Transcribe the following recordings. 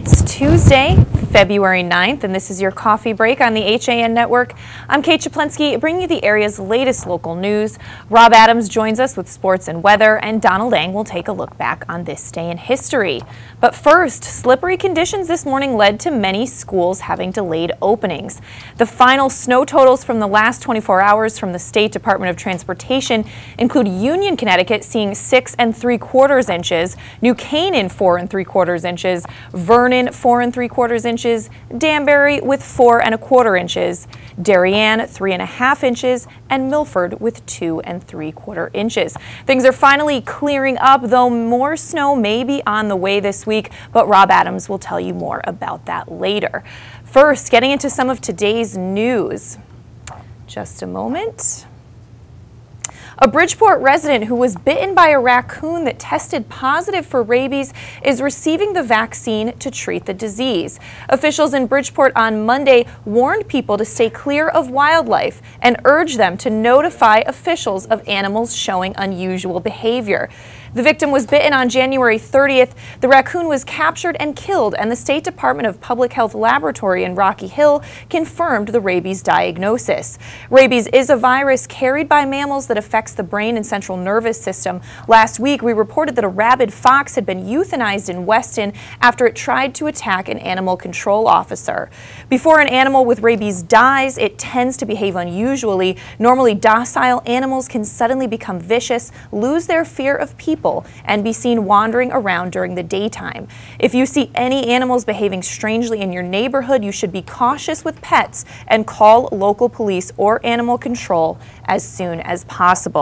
It's Tuesday, February 9th, and this is your coffee break on the HAN Network. I'm Kate Czaplinski, bringing you the area's latest local news. Rob Adams joins us with sports and weather, and Donald Ang will take a look back on this day in history. But first, slippery conditions this morning led to many schools having delayed openings. The final snow totals from the last 24 hours from the State Department of Transportation include Union, Connecticut seeing 6 3/4 inches, New Canaan 4 3/4 inches, Vernon 4 3/4 inches, Danbury with 4 1/4 inches, Darien 3 1/2 inches, and Milford with 2 3/4 inches. Things are finally clearing up, though more snow may be on the way this week, but Rob Adams will tell you more about that later. First, getting into some of today's news. Just a moment. A Bridgeport resident who was bitten by a raccoon that tested positive for rabies is receiving the vaccine to treat the disease. Officials in Bridgeport on Monday warned people to stay clear of wildlife and urged them to notify officials of animals showing unusual behavior. The victim was bitten on January 30th. The raccoon was captured and killed, and the State Department of Public Health Laboratory in Rocky Hill confirmed the rabies diagnosis. Rabies is a virus carried by mammals that affects the brain and central nervous system. Last week, we reported that a rabid fox had been euthanized in Weston after it tried to attack an animal control officer. Before an animal with rabies dies, it tends to behave unusually. Normally docile animals can suddenly become vicious, lose their fear of people, and be seen wandering around during the daytime. If you see any animals behaving strangely in your neighborhood, you should be cautious with pets and call local police or animal control as soon as possible.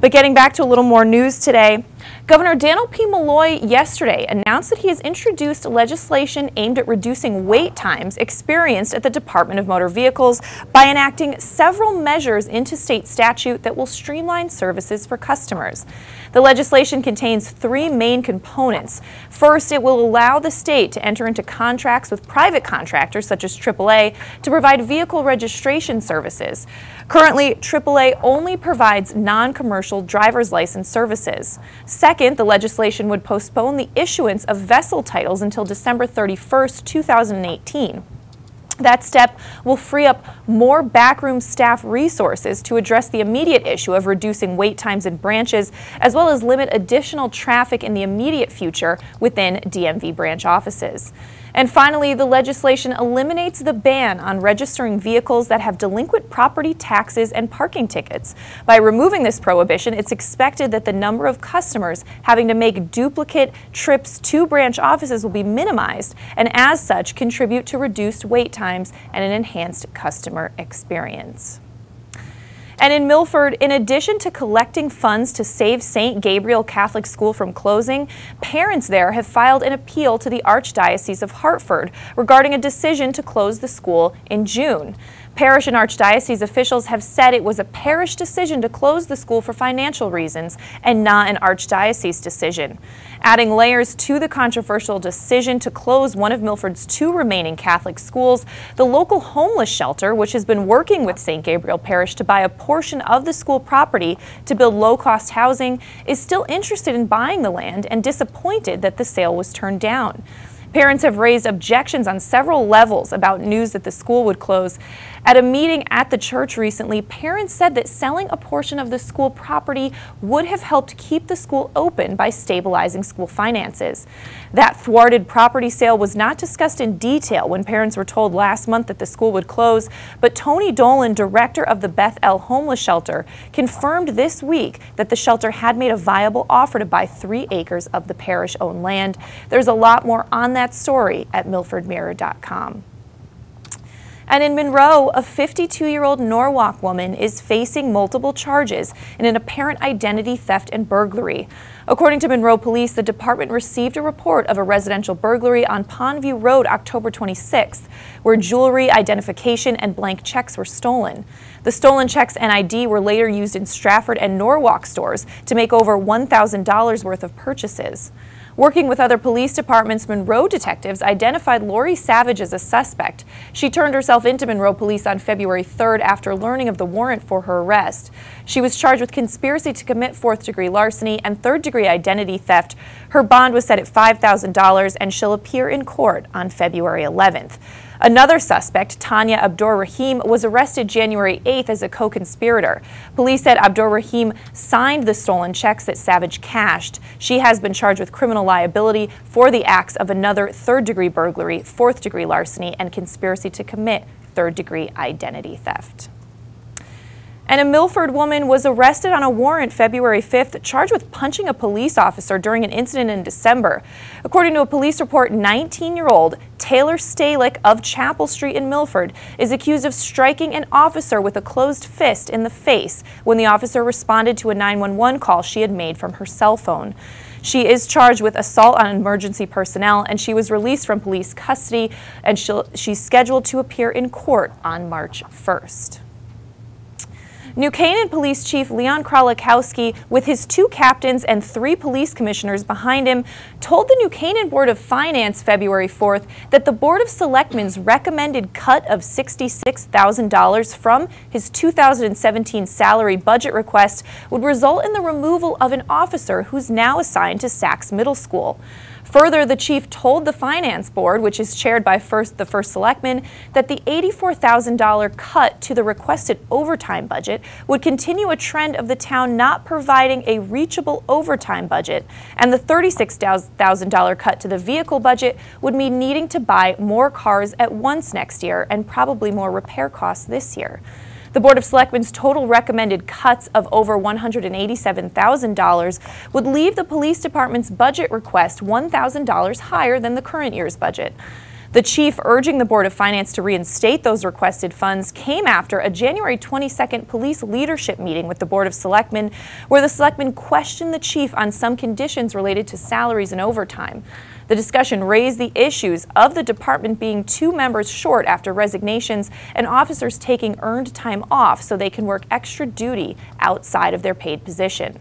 But getting back to a little more news today, Governor Daniel P. Malloy yesterday announced that he has introduced legislation aimed at reducing wait times experienced at the Department of Motor Vehicles by enacting several measures into state statute that will streamline services for customers. The legislation contains 3 main components. First, it will allow the state to enter into contracts with private contractors such as AAA to provide vehicle registration services. Currently, AAA only provides non-commercial driver's license services. Second, the legislation would postpone the issuance of vessel titles until December 31st, 2018. That step will free up more backroom staff resources to address the immediate issue of reducing wait times in branches, as well as limit additional traffic in the immediate future within DMV branch offices. And finally, the legislation eliminates the ban on registering vehicles that have delinquent property taxes and parking tickets. By removing this prohibition, it's expected that the number of customers having to make duplicate trips to branch offices will be minimized, and as such contribute to reduced wait times and an enhanced customer experience. And in Milford, in addition to collecting funds to save St. Gabriel Catholic School from closing, parents there have filed an appeal to the Archdiocese of Hartford regarding a decision to close the school in June. Parish and Archdiocese officials have said it was a parish decision to close the school for financial reasons and not an Archdiocese decision. Adding layers to the controversial decision to close one of Milford's 2 remaining Catholic schools, the local homeless shelter, which has been working with St. Gabriel Parish to buy a portion of the school property to build low-cost housing, is still interested in buying the land and disappointed that the sale was turned down. Parents have raised objections on several levels about news that the school would close. At a meeting at the church recently, parents said that selling a portion of the school property would have helped keep the school open by stabilizing school finances. That thwarted property sale was not discussed in detail when parents were told last month that the school would close, but Tony Dolan, director of the Beth El Homeless Shelter, confirmed this week that the shelter had made a viable offer to buy 3 acres of the parish-owned land. There's a lot more on that story at milfordmirror.com. And in Monroe, a 52-year-old Norwalk woman is facing multiple charges in an apparent identity theft and burglary. According to Monroe Police, the department received a report of a residential burglary on Pondview Road October 26th, where jewelry, identification, and blank checks were stolen. The stolen checks and ID were later used in Stratford and Norwalk stores to make over $1,000 worth of purchases. Working with other police departments, Monroe detectives identified Lori Savage as a suspect. She turned herself into Monroe police on February 3rd after learning of the warrant for her arrest. She was charged with conspiracy to commit fourth-degree larceny and third-degree identity theft. Her bond was set at $5,000 and she'll appear in court on February 11th. Another suspect, Tanya Abdur-Rahim, was arrested January 8th as a co-conspirator. Police said Abdur-Rahim signed the stolen checks that Savage cashed. She has been charged with criminal liability for the acts of another third-degree burglary, fourth-degree larceny, and conspiracy to commit third-degree identity theft. And a Milford woman was arrested on a warrant February 5th, charged with punching a police officer during an incident in December. According to a police report, 19-year-old Taylor Stalick of Chapel Street in Milford is accused of striking an officer with a closed fist in the face when the officer responded to a 911 call she had made from her cell phone. She is charged with assault on emergency personnel, and she was released from police custody, and she's scheduled to appear in court on March 1st. New Canaan Police Chief Leon Kralikowski, with his 2 captains and 3 police commissioners behind him, told the New Canaan Board of Finance February 4th that the Board of Selectmen's recommended cut of $66,000 from his 2017 salary budget request would result in the removal of an officer who's now assigned to Sachs Middle School. Further, the chief told the Finance Board, which is chaired by the first selectman, that the $84,000 cut to the requested overtime budget would continue a trend of the town not providing a reachable overtime budget, and the $36,000 cut to the vehicle budget would mean needing to buy more cars at once next year and probably more repair costs this year. The Board of Selectmen's total recommended cuts of over $187,000 would leave the police department's budget request $1,000 higher than the current year's budget. The chief urging the Board of Finance to reinstate those requested funds came after a January 22nd police leadership meeting with the Board of Selectmen, where the selectmen questioned the chief on some conditions related to salaries and overtime. The discussion raised the issues of the department being 2 members short after resignations and officers taking earned time off so they can work extra duty outside of their paid position.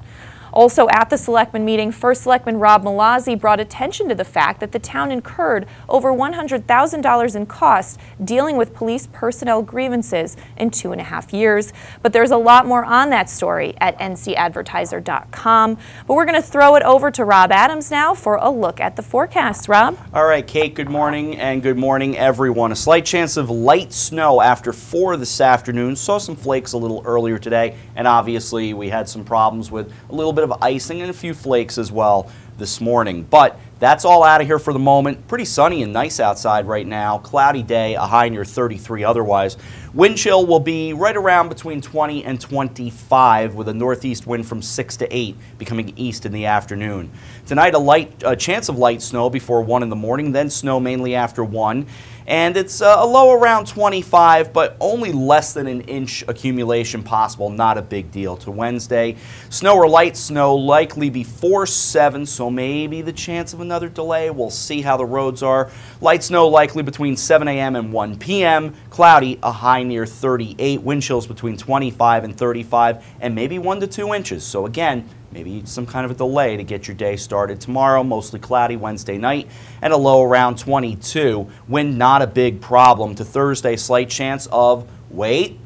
Also at the selectmen meeting, First Selectman Rob Malazzi brought attention to the fact that the town incurred over $100,000 in costs dealing with police personnel grievances in 2.5 years. But there's a lot more on that story at ncadvertiser.com. But we're going to throw it over to Rob Adams now for a look at the forecast. Rob? All right, Kate, good morning, and good morning, everyone. A slight chance of light snow after 4 this afternoon. Saw some flakes a little earlier today, and obviously we had some problems with a little bit of icing and a few flakes as well this morning. But that's all out of here for the moment. Pretty sunny and nice outside right now. Cloudy day, a high near 33 otherwise. Wind chill will be right around between 20 and 25 with a northeast wind from 6 to 8 becoming east in the afternoon. Tonight a chance of light snow before 1 in the morning, then snow mainly after 1. And it's a low around 25, but only less than an inch accumulation possible. Not a big deal. To Wednesday, snow or light snow likely before 7, so maybe the chance of another delay. We'll see how the roads are. Light snow likely between 7 a.m. and 1 p.m. Cloudy, a high near 38. Wind chills between 25 and 35, and maybe 1 to 2 inches. So again, maybe some kind of a delay to get your day started tomorrow. Mostly cloudy Wednesday night and a low around 22. Wind not a big problem. To Thursday, slight chance of, wait,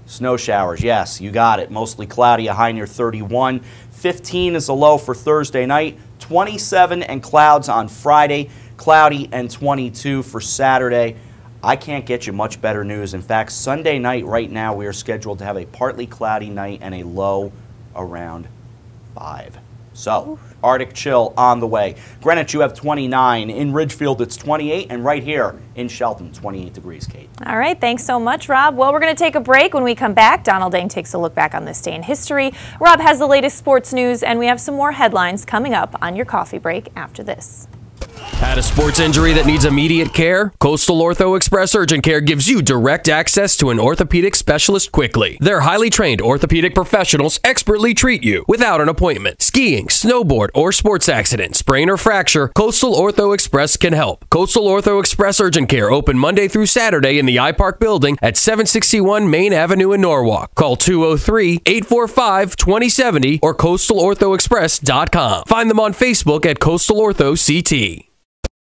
snow showers. Yes, you got it. Mostly cloudy, a high near 31. 15 is a low for Thursday night. 27 and clouds on Friday. Cloudy and 22 for Saturday. I can't get you much better news. In fact, Sunday night right now we are scheduled to have a partly cloudy night and a low around 5. So, Arctic chill on the way. Greenwich, you have 29. In Ridgefield, it's 28. And right here in Shelton, 28 degrees, Kate. All right. Thanks so much, Rob. Well, we're going to take a break. When we come back, Donald Dang takes a look back on this day in history. Rob has the latest sports news, and we have some more headlines coming up on your coffee break after this. Had a sports injury that needs immediate care? Coastal Ortho Express Urgent Care gives you direct access to an orthopedic specialist quickly. Their highly trained orthopedic professionals expertly treat you without an appointment. Skiing, snowboard, or sports accident, sprain or fracture, Coastal Ortho Express can help. Coastal Ortho Express Urgent Care open Monday through Saturday in the iPark building at 761 Main Avenue in Norwalk. Call 203-845-2070 or coastalorthoexpress.com. Find them on Facebook at Coastal Ortho CT.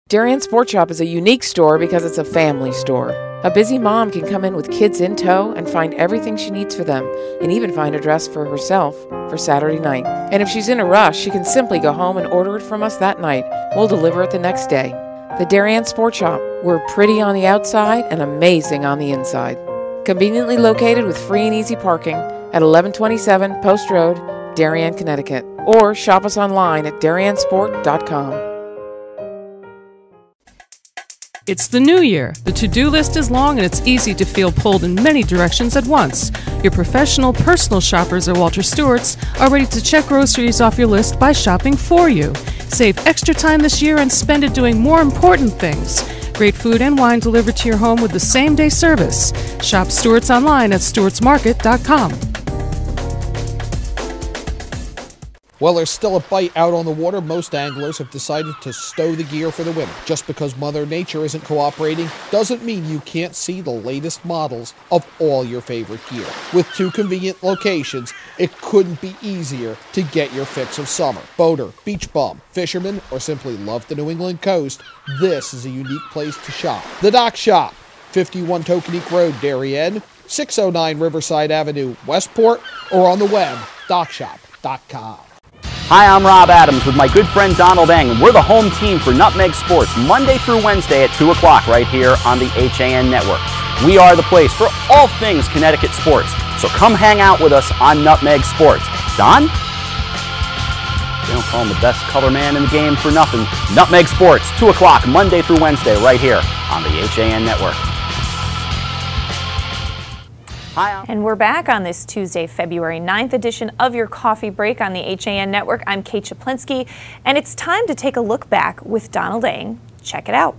Darien Sport Shop is a unique store because it's a family store. A busy mom can come in with kids in tow and find everything she needs for them, and even find a dress for herself for Saturday night. And if she's in a rush, she can simply go home and order it from us that night. We'll deliver it the next day. The Darien Sport Shop. We're pretty on the outside and amazing on the inside. Conveniently located with free and easy parking at 1127 Post Road, Darien, Connecticut. Or shop us online at dariensport.com. It's the new year. The to-do list is long and it's easy to feel pulled in many directions at once. Your professional personal shoppers at Walter Stewart's are ready to check groceries off your list by shopping for you. Save extra time this year and spend it doing more important things. Great food and wine delivered to your home with the same-day service. Shop Stewart's online at stewartsmarket.com. Well, there's still a bite out on the water. Most anglers have decided to stow the gear for the winter. Just because Mother Nature isn't cooperating doesn't mean you can't see the latest models of all your favorite gear. With two convenient locations, it couldn't be easier to get your fix of summer. Boater, beach bum, fisherman, or simply love the New England coast, this is a unique place to shop. The Dock Shop, 51 Tokenique Road, Darien, 609 Riverside Avenue, Westport, or on the web, dockshop.com. Hi, I'm Rob Adams with my good friend Donald Eng, and we're the home team for Nutmeg Sports, Monday through Wednesday at 2 o'clock right here on the HAN Network. We are the place for all things Connecticut sports, so come hang out with us on Nutmeg Sports. Don? They don't call him the best color man in the game for nothing. Nutmeg Sports, 2 o'clock, Monday through Wednesday right here on the HAN Network. Hi, and we're back on this Tuesday, February 9th edition of your coffee break on the HAN Network. I'm Kate Czaplinski, and it's time to take a look back with Donald Eng. Check it out.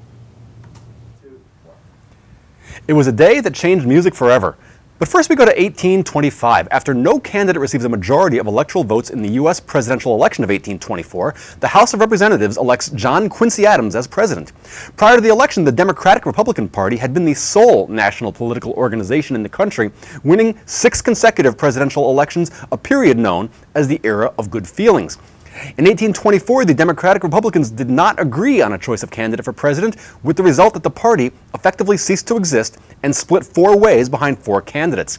It was a day that changed music forever. But first we go to 1825. After no candidate receives a majority of electoral votes in the U.S. presidential election of 1824, the House of Representatives elects John Quincy Adams as president. Prior to the election, the Democratic-Republican Party had been the sole national political organization in the country, winning 6 consecutive presidential elections, a period known as the Era of Good Feelings. In 1824, the Democratic Republicans did not agree on a choice of candidate for president, with the result that the party effectively ceased to exist and split 4 ways behind 4 candidates.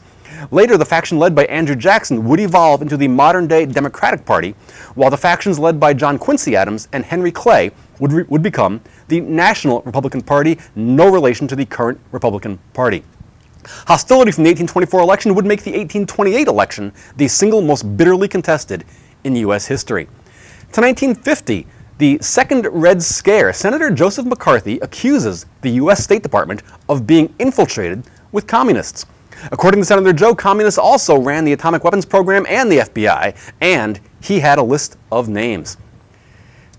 Later, the faction led by Andrew Jackson would evolve into the modern-day Democratic Party, while the factions led by John Quincy Adams and Henry Clay would become the National Republican Party, no relation to the current Republican Party. Hostility from the 1824 election would make the 1828 election the single most bitterly contested in U.S. history. To 1950, the second Red Scare, Senator Joseph McCarthy accuses the U.S. State Department of being infiltrated with communists. According to Senator Joe, communists also ran the atomic weapons program and the FBI, and he had a list of names.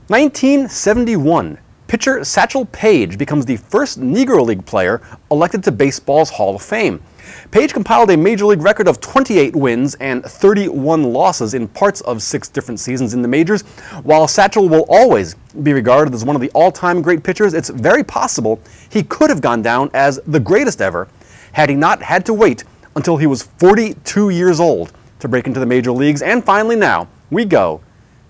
1971, pitcher Satchel Paige becomes the first Negro League player elected to baseball's Hall of Fame. Paige compiled a Major League record of 28 wins and 31 losses in parts of 6 different seasons in the majors. While Satchel will always be regarded as one of the all-time great pitchers, it's very possible he could have gone down as the greatest ever had he not had to wait until he was 42 years old to break into the major leagues. And finally now, we go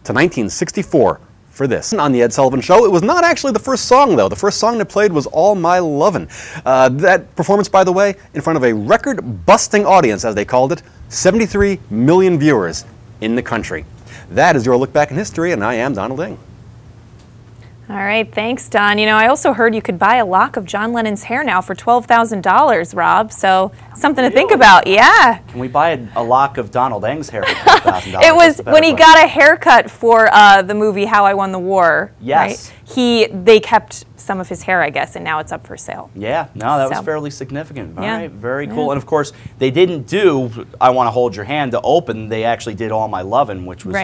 to 1964 for this. On the Ed Sullivan Show, it was not actually the first song, though. The first song they played was All My Lovin'. That performance, by the way, in front of a record-busting audience, as they called it, 73 million viewers in the country. That is your look back in history, and I am Donald Eng. All right, thanks, Don. You know, I also heard you could buy a lock of John Lennon's hair now for $12,000, Rob, so something to think about. Yeah. Can we buy a lock of Donald Eng's hair for $12,000? It was when he got a haircut for the movie How I Won the War. Yes. Right? They kept some of his hair, I guess, and now it's up for sale. Yeah, no, that was fairly significant. All right, very cool. Yeah. And of course, they didn't do I Want to Hold Your Hand to open. They actually did All My Lovin', which was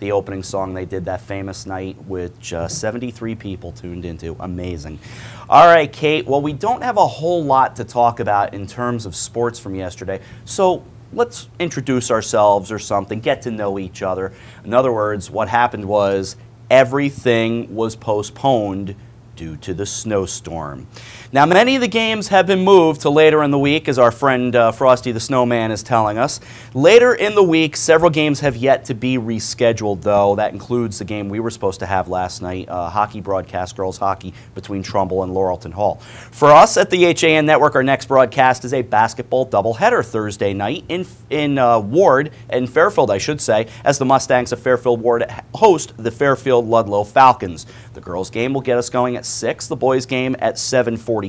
the opening song they did that famous night, which 73 people tuned into. Amazing. All right, Kate, well, we don't have a whole lot to talk about in terms of sports from yesterday, so let's introduce ourselves or something, get to know each other. In other words, what happened was everything was postponed due to the snowstorm. Now, many of the games have been moved to later in the week, as our friend Frosty the Snowman is telling us. Later in the week, several games have yet to be rescheduled, though. That includes the game we were supposed to have last night, hockey broadcast, girls hockey, between Trumbull and Laurelton Hall. For us at the HAN Network, our next broadcast is a basketball doubleheader Thursday night in Ward, in Fairfield, I should say, as the Mustangs of Fairfield Ward host the Fairfield Ludlow Falcons. The girls' game will get us going at 6, the boys' game at 7:45.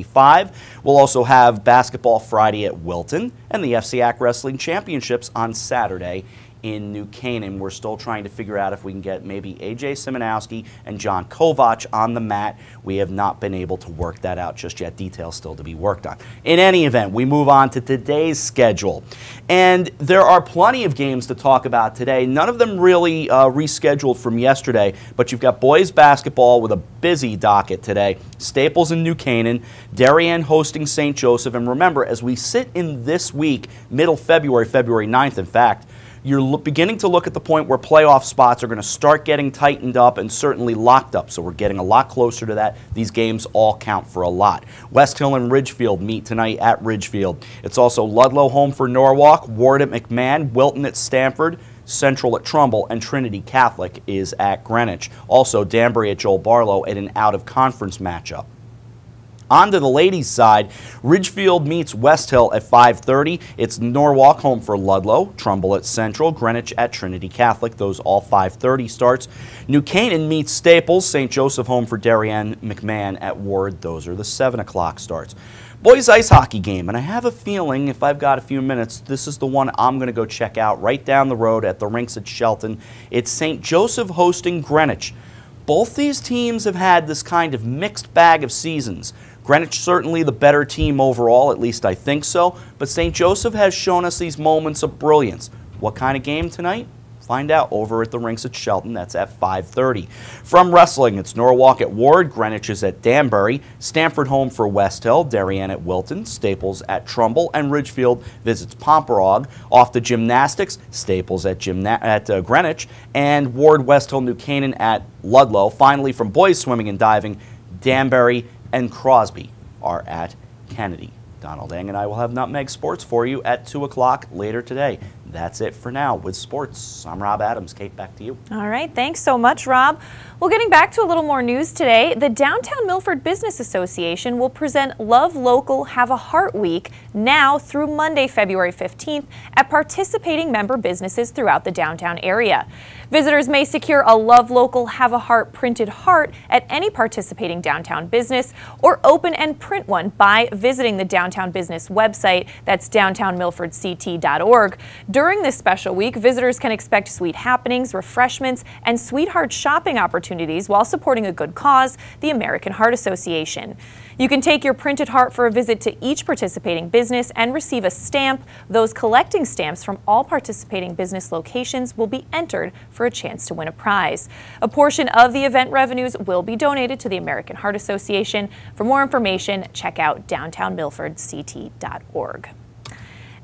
We'll also have basketball Friday at Wilton and the FCAC Wrestling Championships on Saturday in New Canaan. We're still trying to figure out if we can get maybe AJ Simonowski and John Kovach on the mat. We have not been able to work that out just yet. Details still to be worked on. In any event, we move on to today's schedule. And there are plenty of games to talk about today. None of them really rescheduled from yesterday, but you've got boys basketball with a busy docket today. Staples in New Canaan, Darien hosting St. Joseph. And remember, as we sit in this week, middle February, February 9th, in fact, you're beginning to look at the point where playoff spots are going to start getting tightened up and certainly locked up. So we're getting a lot closer to that. These games all count for a lot. West Hill and Ridgefield meet tonight at Ridgefield. It's also Ludlow home for Norwalk, Ward at McMahon, Wilton at Stamford, Central at Trumbull, and Trinity Catholic is at Greenwich. Also, Danbury at Joel Barlow at an out-of-conference matchup. On to the ladies' side, Ridgefield meets West Hill at 5:30. It's Norwalk home for Ludlow, Trumbull at Central, Greenwich at Trinity Catholic. Those all 5:30 starts. New Canaan meets Staples, St. Joseph home for Darien, McMahon at Ward. Those are the 7 o'clock starts. Boys ice hockey game, and I have a feeling if I've got a few minutes, this is the one I'm going to go check out right down the road at the rinks at Shelton. It's St. Joseph hosting Greenwich. Both these teams have had this kind of mixed bag of seasons. Greenwich certainly the better team overall, at least I think so, but St. Joseph has shown us these moments of brilliance. What kind of game tonight? Find out over at the rinks at Shelton. That's at 5:30. From wrestling, it's Norwalk at Ward, Greenwich is at Danbury, Stamford home for West Hill, Darien at Wilton, Staples at Trumbull, and Ridgefield visits Pomperog. Off to gymnastics, Staples at Greenwich, and Ward, West Hill, New Canaan at Ludlow. Finally, from boys swimming and diving, Danbury and Crosby are at Kennedy. Donald Ang and I will have Nutmeg Sports for you at 2 o'clock later today. That's it for now with sports. I'm Rob Adams. Kate, back to you. All right. Thanks so much, Rob. Well, getting back to a little more news today, the Downtown Milford Business Association will present Love Local Have a Heart Week now through Monday, February 15th at participating member businesses throughout the downtown area. Visitors may secure a Love Local Have a Heart printed heart at any participating downtown business or open and print one by visiting the Downtown Business website. That's downtownmilfordct.org. During this special week, visitors can expect sweet happenings, refreshments, and sweetheart shopping opportunities while supporting a good cause, the American Heart Association. You can take your printed heart for a visit to each participating business and receive a stamp. Those collecting stamps from all participating business locations will be entered for a chance to win a prize. A portion of the event revenues will be donated to the American Heart Association. For more information, check out downtownmilfordct.org.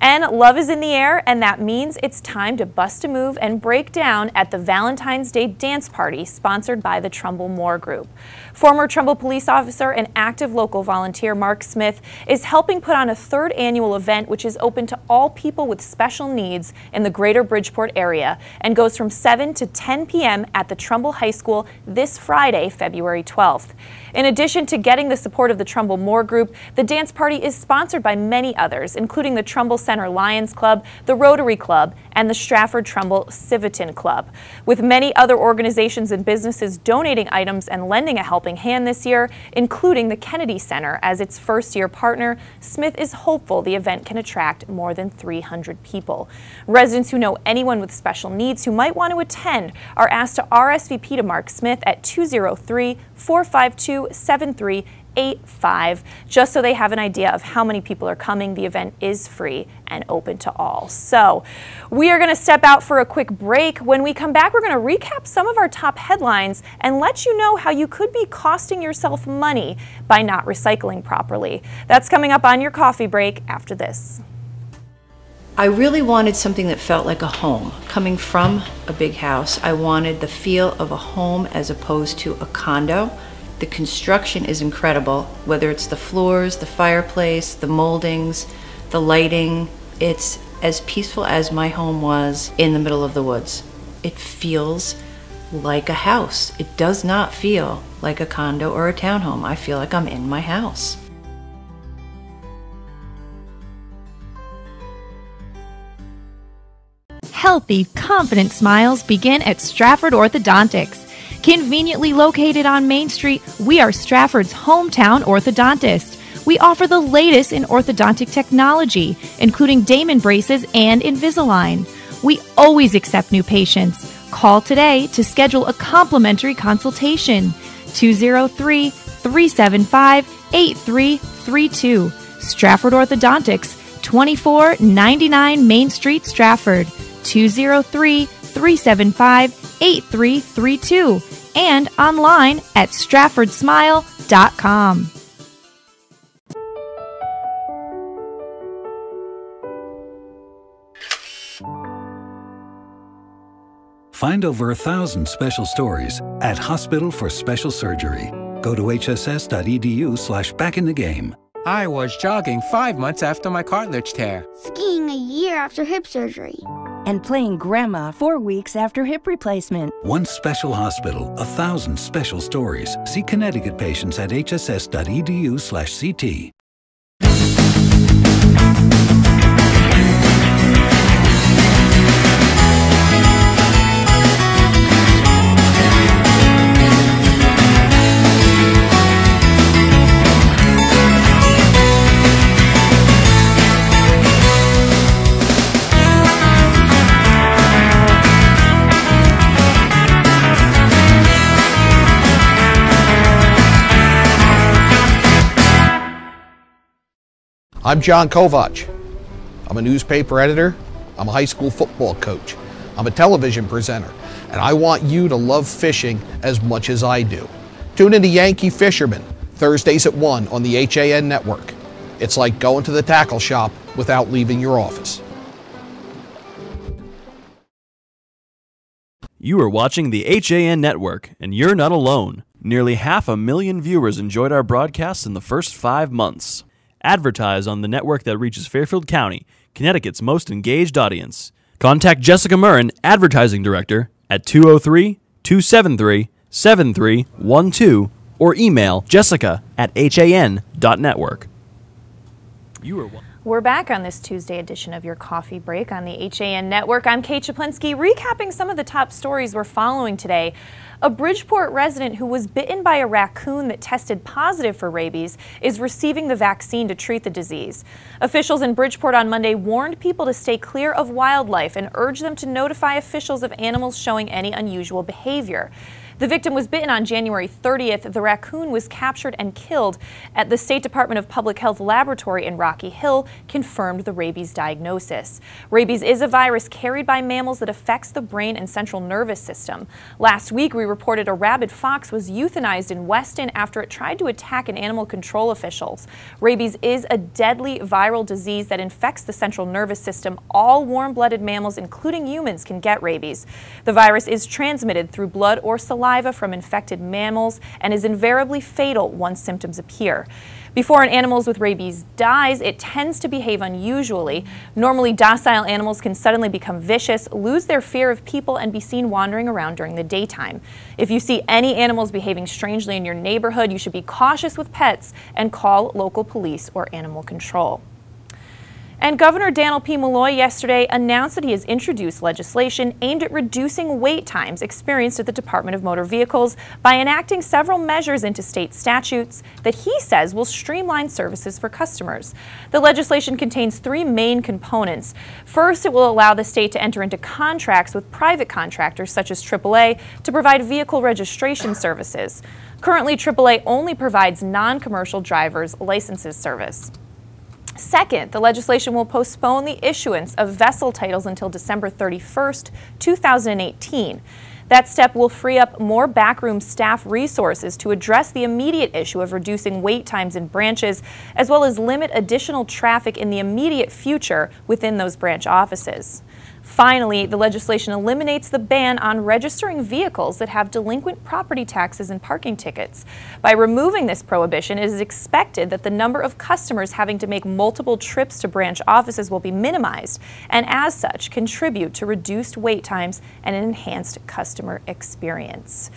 And love is in the air, and that means it's time to bust a move and break down at the Valentine's Day dance party sponsored by the Trumbull Moore Group. Former Trumbull police officer and active local volunteer Mark Smith is helping put on a 3rd annual event which is open to all people with special needs in the greater Bridgeport area and goes from 7 to 10 p.m. at the Trumbull High School this Friday, February 12th. In addition to getting the support of the Trumbull Moore Group, the dance party is sponsored by many others, including the Trumbull Center Lions Club, the Rotary Club, and the Stratford Trumbull Civitan Club. With many other organizations and businesses donating items and lending a helping hand this year, including the Kennedy Center as its first-year partner, Smith is hopeful the event can attract more than 300 people. Residents who know anyone with special needs who might want to attend are asked to RSVP to Mark Smith at 203-452-7388 885, just so they have an idea of how many people are coming. The event is free and open to all. So we are going to step out for a quick break. When we come back, we're going to recap some of our top headlines and let you know how you could be costing yourself money by not recycling properly. That's coming up on your coffee break after this. I really wanted something that felt like a home. Coming from a big house, I wanted the feel of a home as opposed to a condo. The construction is incredible, whether it's the floors, the fireplace, the moldings, the lighting. It's as peaceful as my home was in the middle of the woods. It feels like a house. It does not feel like a condo or a townhome. I feel like I'm in my house. Healthy, confident smiles begin at Stratford Orthodontics. Conveniently located on Main Street, we are Stratford's hometown orthodontist. We offer the latest in orthodontic technology, including Damon braces and Invisalign. We always accept new patients. Call today to schedule a complimentary consultation. 203-375-8332. Stratford Orthodontics, 2499 Main Street, Stratford. 203-375-8332 and online at stratfordsmile.com. Find over 1,000 special stories at Hospital for Special Surgery. Go to hss.edu/backinthegame. I was jogging 5 months after my cartilage tear. Skiing a year after hip surgery. And playing grandma 4 weeks after hip replacement. One special hospital, 1,000 special stories. See Connecticut patients at hss.edu/CT. I'm John Kovach. I'm a newspaper editor. I'm a high school football coach. I'm a television presenter. And I want you to love fishing as much as I do. Tune in to Yankee Fisherman, Thursdays at 1 on the HAN network. It's like going to the tackle shop without leaving your office. You are watching the HAN network, and you're not alone. Nearly 500,000 viewers enjoyed our broadcasts in the first 5 months. Advertise on the network that reaches Fairfield County, Connecticut's most engaged audience. Contact Jessica Murrin, Advertising Director, at 203-273-7312 or email jessica@han.network. We're back on this Tuesday edition of your coffee break on the HAN network. I'm Kate Czaplinski, recapping some of the top stories we're following today. A Bridgeport resident who was bitten by a raccoon that tested positive for rabies is receiving the vaccine to treat the disease. Officials in Bridgeport on Monday warned people to stay clear of wildlife and urged them to notify officials of animals showing any unusual behavior. The victim was bitten on January 30th. The raccoon was captured and killed at the State Department of Public Health Laboratory in Rocky Hill, confirmed the rabies diagnosis. Rabies is a virus carried by mammals that affects the brain and central nervous system. Last week, we reported a rabid fox was euthanized in Weston after it tried to attack an animal control officials. Rabies is a deadly viral disease that infects the central nervous system. All warm-blooded mammals, including humans, can get rabies. The virus is transmitted through blood or saliva from infected mammals and is invariably fatal once symptoms appear. Before an animal with rabies dies, it tends to behave unusually. Normally docile animals can suddenly become vicious, lose their fear of people, and be seen wandering around during the daytime. If you see any animals behaving strangely in your neighborhood, you should be cautious with pets and call local police or animal control. And Governor Daniel P. Malloy yesterday announced that he has introduced legislation aimed at reducing wait times experienced at the Department of Motor Vehicles by enacting several measures into state statutes that he says will streamline services for customers. The legislation contains three main components. First, it will allow the state to enter into contracts with private contractors such as AAA to provide vehicle registration services. Currently, AAA only provides non-commercial driver's licenses service. Second, the legislation will postpone the issuance of vessel titles until December 31st, 2018. That step will free up more backroom staff resources to address the immediate issue of reducing wait times in branches, as well as limit additional traffic in the immediate future within those branch offices. Finally, the legislation eliminates the ban on registering vehicles that have delinquent property taxes and parking tickets. By removing this prohibition, it is expected that the number of customers having to make multiple trips to branch offices will be minimized, and as such, contribute to reduced wait times and an enhanced customer experience.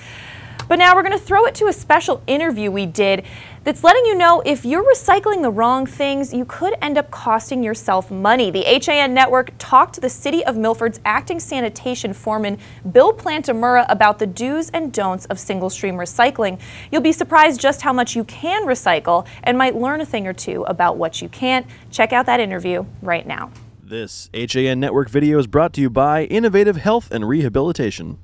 But now we're going to throw it to a special interview we did that's letting you know if you're recycling the wrong things, you could end up costing yourself money. The HAN Network talked to the City of Milford's acting sanitation foreman, Bill Plantamura, about the do's and don'ts of single-stream recycling. You'll be surprised just how much you can recycle and might learn a thing or two about what you can't. Check out that interview right now. This HAN Network video is brought to you by Innovative Health and Rehabilitation.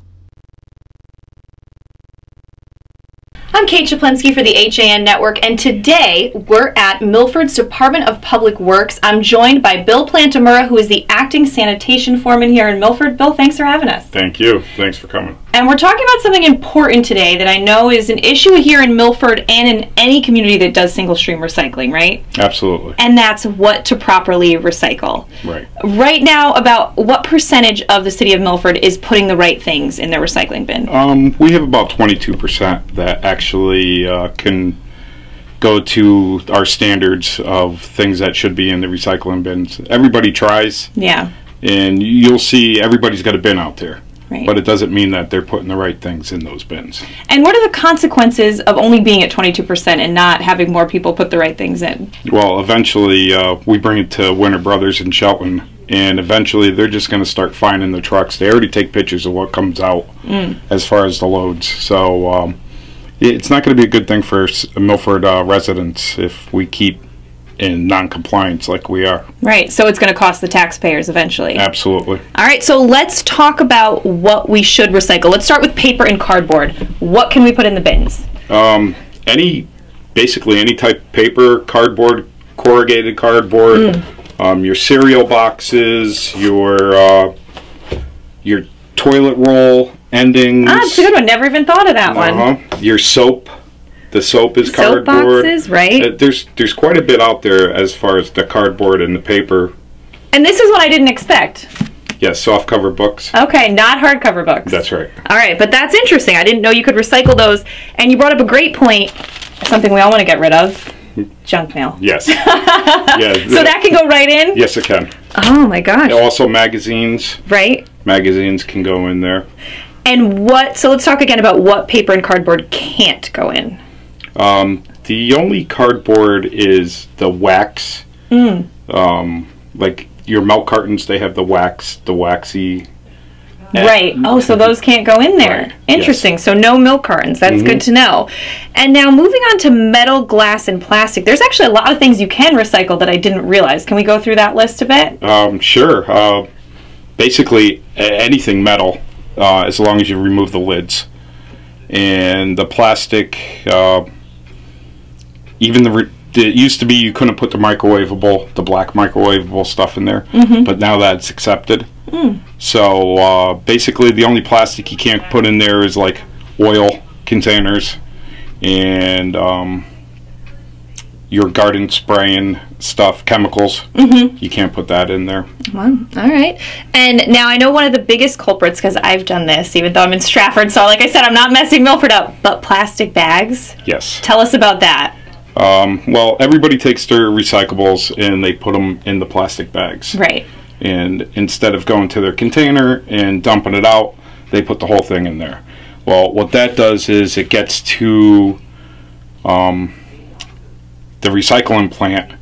I'm Kate Czaplinski for the HAN Network, and today we're at Milford's Department of Public Works. I'm joined by Bill Plantamura, who is the acting sanitation foreman here in Milford. Bill, thanks for having us. Thank you. Thanks for coming. And we're talking about something important today that I know is an issue here in Milford and in any community that does single-stream recycling, right? Absolutely. And that's what to properly recycle. Right. Right now, about what percentage of the city of Milford is putting the right things in their recycling bin? We have about 22% that actually can go to our standards of things that should be in the recycling bins. Everybody tries. Yeah. And you'll see everybody's got a bin out there. Right. But it doesn't mean that they're putting the right things in those bins. And what are the consequences of only being at 22% and not having more people put the right things in? Well, eventually we bring it to Winter Brothers in Shelton, and eventually they're just going to start finding the trucks. They already take pictures of what comes out as far as the loads. So it's not going to be a good thing for Milford residents if we keep in non-compliance like we are. Right, so it's going to cost the taxpayers eventually. Absolutely. All right, so let's talk about what we should recycle. Let's start with paper and cardboard. What can we put in the bins? Basically any type of paper, cardboard, corrugated cardboard, your cereal boxes, your toilet roll endings. Ah, that's a good one. Never even thought of that one. Your soap. The soap is cardboard. Soap boxes, right? There's quite a bit out there as far as the cardboard and the paper. And this is what I didn't expect. Yes, soft cover books. Okay, not hardcover books. That's right. All right, but that's interesting. I didn't know you could recycle those. And you brought up a great point, something we all want to get rid of. Junk mail. Yes. Yeah. So that can go right in? Yes, it can. Oh my gosh. Also magazines. Right. Magazines can go in there. And so let's talk again about what paper and cardboard can't go in. The only cardboard is the wax. Like your milk cartons, they have the waxy. Right. Oh, so those can't go in there. Right. Interesting. Yes. So no milk cartons. That's good to know. And now moving on to metal, glass, and plastic. There's actually a lot of things you can recycle that I didn't realize. Can we go through that list a bit? Sure. Basically anything metal, as long as you remove the lids. And the plastic, even it used to be you couldn't put the black microwavable stuff in there, but now that's accepted. So basically the only plastic you can't put in there is like oil containers and your garden spraying stuff, chemicals. You can't put that in there. Well, all right. And now I know one of the biggest culprits, because I've done this, even though I'm in Stratford, so like I said, I'm not messing Milford up, but plastic bags. Yes. Tell us about that. Well, everybody takes their recyclables and they put them in the plastic bags. Right. And instead of going to their container and dumping it out, they put the whole thing in there. Well, what that does is it gets to the recycling plant,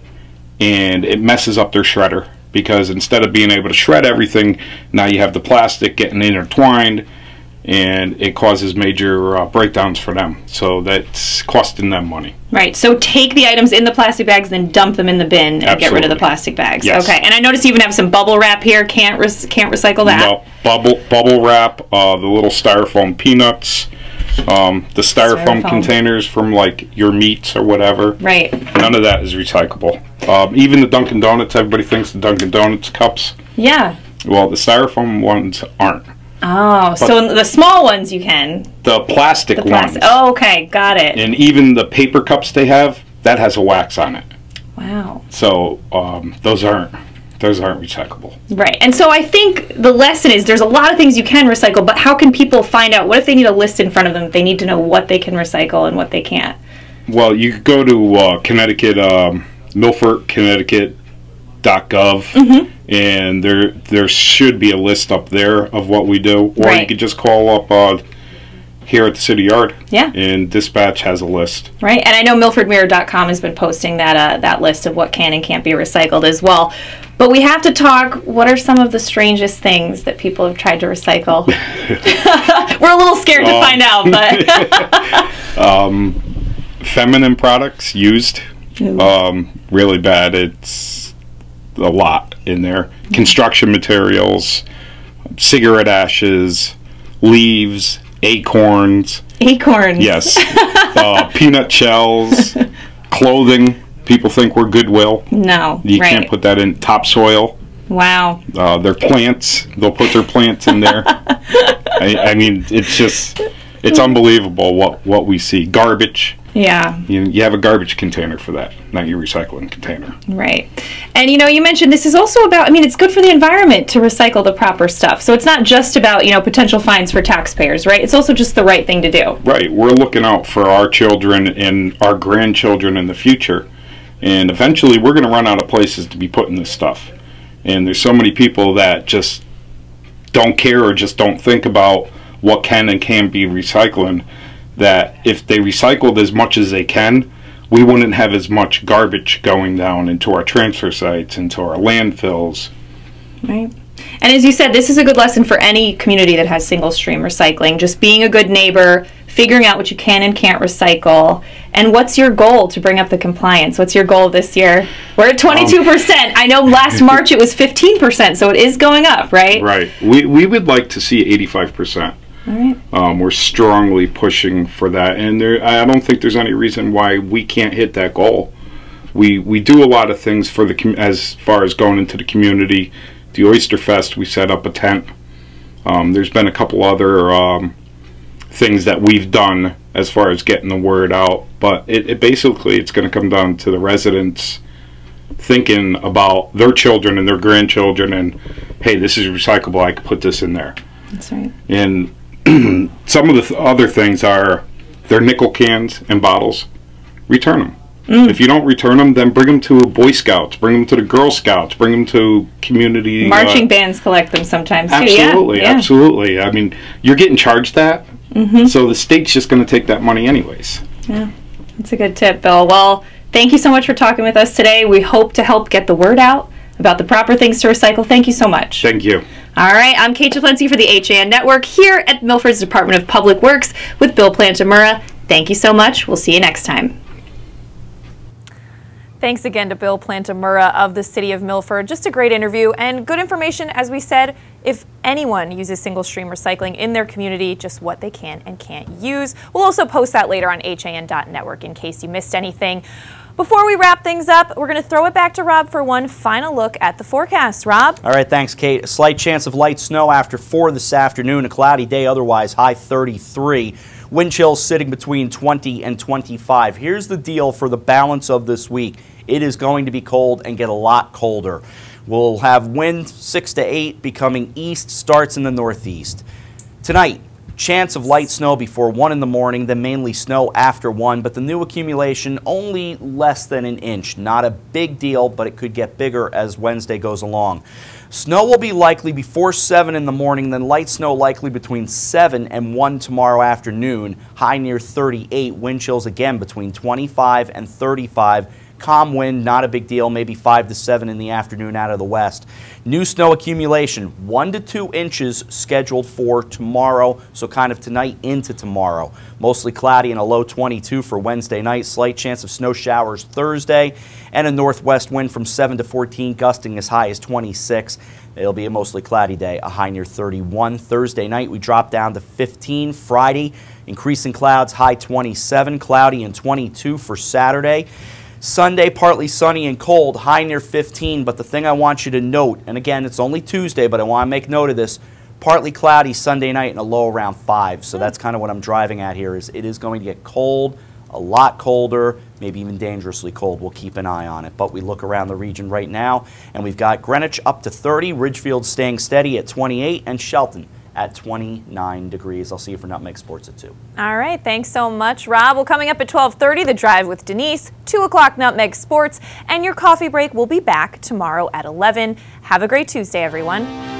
and it messes up their shredder, because instead of being able to shred everything, now you have the plastic getting intertwined, and it causes major breakdowns for them. So that's costing them money. Right. So take the items in the plastic bags, then dump them in the bin and get rid of the plastic bags. Yes. Okay. And I noticed you even have some bubble wrap here. Can't recycle that. No, bubble wrap, the little styrofoam peanuts, the styrofoam containers from like your meats or whatever. Right. None of that is recyclable. Even the Dunkin' Donuts, everybody thinks the Dunkin' Donuts cups. Yeah. Well, the styrofoam ones aren't. Oh, But so the small ones you can. The plastic ones. Oh, okay, got it. And even the paper cups they have, that has a wax on it. Wow. So those aren't recyclable. Right. And so I think the lesson is there's a lot of things you can recycle, but how can people find out? What if they need a list in front of them? They need to know what they can recycle and what they can't. Well, you could go to Connecticut, Milford, Connecticut.gov, and there should be a list up there of what we do. Or you could just call up here at the city yard. Yeah. And dispatch has a list. Right. And I know MilfordMirror.com has been posting that list of what can and can't be recycled as well. But we have to talk, what are some of the strangest things that people have tried to recycle? We're a little scared to find out, but... Feminine products used, really bad. It's a lot in there. Construction materials, cigarette ashes, leaves, acorns. Acorns? Yes. Peanut shells, clothing. People think we're Goodwill. No, you can't put that in. Topsoil. Wow. Their plants. They'll put their plants in there. I mean, it's unbelievable what we see. Garbage. Yeah. You have a garbage container for that, not your recycling container. Right. And you mentioned this is also about, it's good for the environment to recycle the proper stuff. So it's not just about, potential fines for taxpayers, right? It's also just the right thing to do. Right. We're looking out for our children and our grandchildren in the future. And eventually we're going to run out of places to be putting this stuff. And there's so many people that just don't care or just don't think about what can and can't be recycling, that if they recycled as much as they can, we wouldn't have as much garbage going down into our transfer sites, into our landfills. Right. And as you said, this is a good lesson for any community that has single stream recycling. Just being a good neighbor, figuring out what you can and can't recycle. And what's your goal to bring up the compliance? What's your goal this year? We're at 22%. I know last March it was 15%, so it is going up, right? Right. We would like to see 85%. All right. We're strongly pushing for that, and I don't think there's any reason why we can't hit that goal. We do a lot of things for as far as going into the community. The Oyster Fest, we set up a tent. There's been a couple other things that we've done as far as getting the word out, but it basically it's going to come down to the residents thinking about their children and their grandchildren, and hey, this is recyclable. I could put this in there. That's right. And some of the other things are their nickel cans and bottles. Return them. If you don't return them, then bring them to Boy Scouts, bring them to the Girl Scouts, bring them to community... Marching bands collect them sometimes, too. Absolutely, yeah. Absolutely. I mean, you're getting charged that, so the state's just going to take that money anyways. Yeah, that's a good tip, Bill. Well, thank you so much for talking with us today. We hope to help get the word out about the proper things to recycle. Thank you so much. Thank you. All right, I'm Kate Czaplinski for the HAN Network here at Milford's Department of Public Works with Bill Plantamura. Thank you so much. We'll see you next time. Thanks again to Bill Plantamura of the City of Milford. Just a great interview and good information, as we said, if anyone uses single-stream recycling in their community, just what they can and can't use. We'll also post that later on HAN.network in case you missed anything. Before we wrap things up, we're going to throw it back to Rob for one final look at the forecast. Rob? All right, thanks, Kate. A slight chance of light snow after 4 this afternoon. A cloudy day otherwise, high 33. Wind chills sitting between 20 and 25. Here's the deal for the balance of this week. It is going to be cold and get a lot colder. We'll have wind 6 to 8 becoming east, starts in the northeast. Tonight, chance of light snow before 1 in the morning, then mainly snow after 1, but the new accumulation only less than an inch. Not a big deal, but it could get bigger as Wednesday goes along. Snow will be likely before 7 in the morning, then light snow likely between 7 and 1 tomorrow afternoon. High near 38, wind chills again between 25 and 35. Calm wind, not a big deal, maybe 5 to 7 in the afternoon out of the west. New snow accumulation, 1 to 2 inches scheduled for tomorrow, so kind of tonight into tomorrow. Mostly cloudy and a low 22 for Wednesday night. Slight chance of snow showers Thursday, and a northwest wind from 7 to 14, gusting as high as 26. It'll be a mostly cloudy day, a high near 31. Thursday night, we drop down to 15. Friday, increasing clouds, high 27, cloudy and 22 for Saturday. Sunday, partly sunny and cold, high near 15. But the thing I want you to note, and again, it's only Tuesday, but I want to make note of this, partly cloudy Sunday night and a low around 5. So that's kind of what I'm driving at here, is it is going to get cold, a lot colder, maybe even dangerously cold. We'll keep an eye on it. But we look around the region right now, and we've got Greenwich up to 30, Ridgefield staying steady at 28, and Shelton at 29 degrees. I'll see you for Nutmeg Sports at 2. All right, thanks so much, Rob. Well, coming up at 12:30, The Drive with Denise, 2 o'clock Nutmeg Sports, and your coffee break will be back tomorrow at 11. Have a great Tuesday, everyone.